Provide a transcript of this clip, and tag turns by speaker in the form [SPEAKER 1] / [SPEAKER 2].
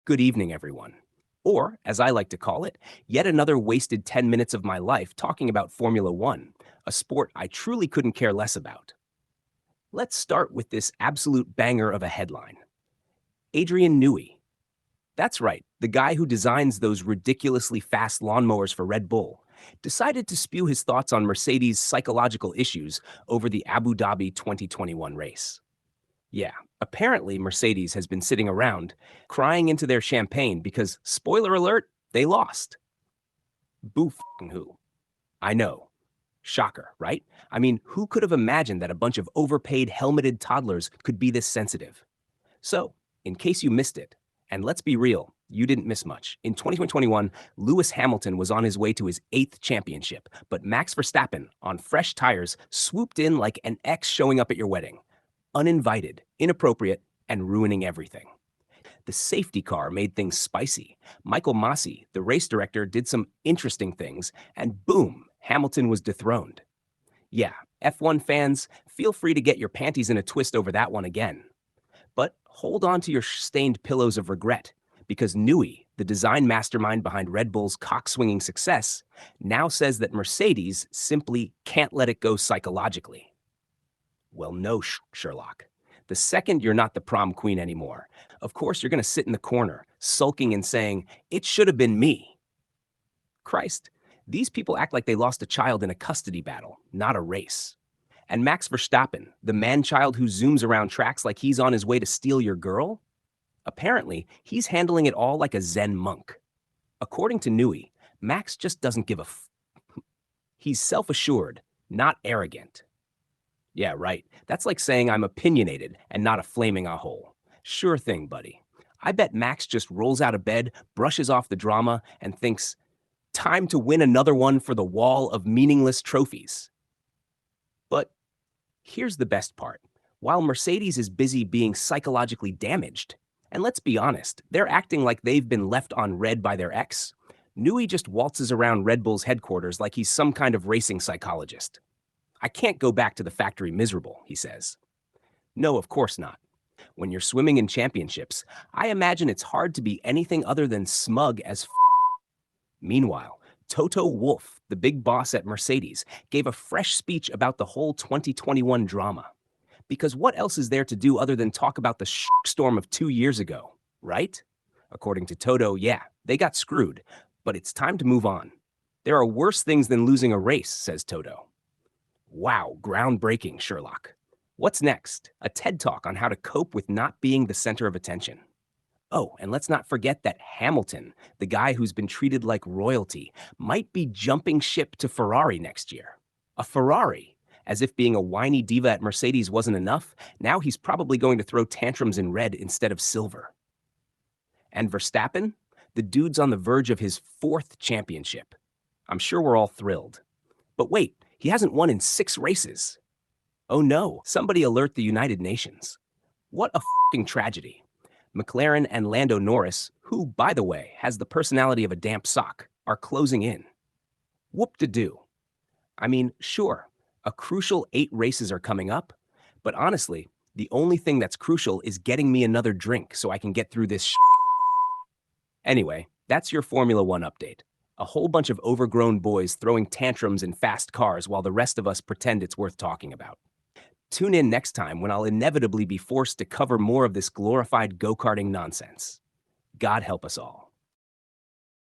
[SPEAKER 1] Good evening, everyone. Or, as I like to call it, yet another wasted 10 minutes of my life talking about Formula One, a sport I truly couldn't care less about. Let's start with this absolute banger of a headline. Adrian Newey. That's right, the guy who designs those ridiculously fast lawnmowers for Red Bull, decided to spew his thoughts on Mercedes' psychological issues over the Abu Dhabi 2021 race. Yeah, apparently Mercedes has been sitting around, crying into their champagne because, spoiler alert, they lost. Boo f***ing who? I know. Shocker, right? I mean, who could have imagined that a bunch of overpaid helmeted toddlers could be this sensitive? So, in case you missed it, and let's be real, you didn't miss much. In 2021, Lewis Hamilton was on his way to his 8th championship, but Max Verstappen, on fresh tires, swooped in like an ex showing up at your wedding. Uninvited, inappropriate, and ruining everything. The safety car made things spicy. Masi, the race director, did some interesting things, and boom, Hamilton was dethroned. Yeah, F1 fans, feel free to get your panties in a twist over that one again. But hold on to your stained pillows of regret, because Newey, the design mastermind behind Red Bull's cock-swinging success, now says that Mercedes simply can't let it go psychologically. Well, no, Sherlock. The second you're not the prom queen anymore, of course you're going to sit in the corner, sulking and saying, "It should have been me." Christ, these people act like they lost a child in a custody battle, not a race. And Max Verstappen, the man-child who zooms around tracks like he's on his way to steal your girl? Apparently, he's handling it all like a Zen monk. According to Newey, Max just doesn't give a f. He's self-assured, not arrogant. Yeah, right. That's like saying I'm opinionated and not a flaming a-hole. Sure thing, buddy. I bet Max just rolls out of bed, brushes off the drama, and thinks, time to win another one for the wall of meaningless trophies. But here's the best part. While Mercedes is busy being psychologically damaged, and let's be honest, they're acting like they've been left on red by their ex, Newey just waltzes around Red Bull's headquarters like he's some kind of racing psychologist. I can't go back to the factory miserable, he says. No, of course not. When you're swimming in championships, I imagine it's hard to be anything other than smug as f. Meanwhile, Toto Wolff, the big boss at Mercedes, gave a fresh speech about the whole 2021 drama. Because what else is there to do other than talk about the storm of 2 years ago, right? According to Toto, yeah, they got screwed, but it's time to move on. There are worse things than losing a race, says Toto. Wow, groundbreaking, Sherlock. What's next? A TED Talk on how to cope with not being the center of attention. Oh, and let's not forget that Hamilton, the guy who's been treated like royalty, might be jumping ship to Ferrari next year. A Ferrari? As if being a whiny diva at Mercedes wasn't enough, now he's probably going to throw tantrums in red instead of silver. And Verstappen? The dude's on the verge of his 4th championship. I'm sure we're all thrilled. But wait, he hasn't won in 6 races. Oh no, somebody alert the United Nations. What a f***ing tragedy. McLaren and Lando Norris, who, by the way, has the personality of a damp sock, are closing in. Whoop-de-doo. I mean, sure, a crucial 8 races are coming up, but honestly, the only thing that's crucial is getting me another drink so I can get through this Anyway, that's your Formula One update. A whole bunch of overgrown boys throwing tantrums in fast cars while the rest of us pretend it's worth talking about. Tune in next time when I'll inevitably be forced to cover more of this glorified go-karting nonsense. God help us all.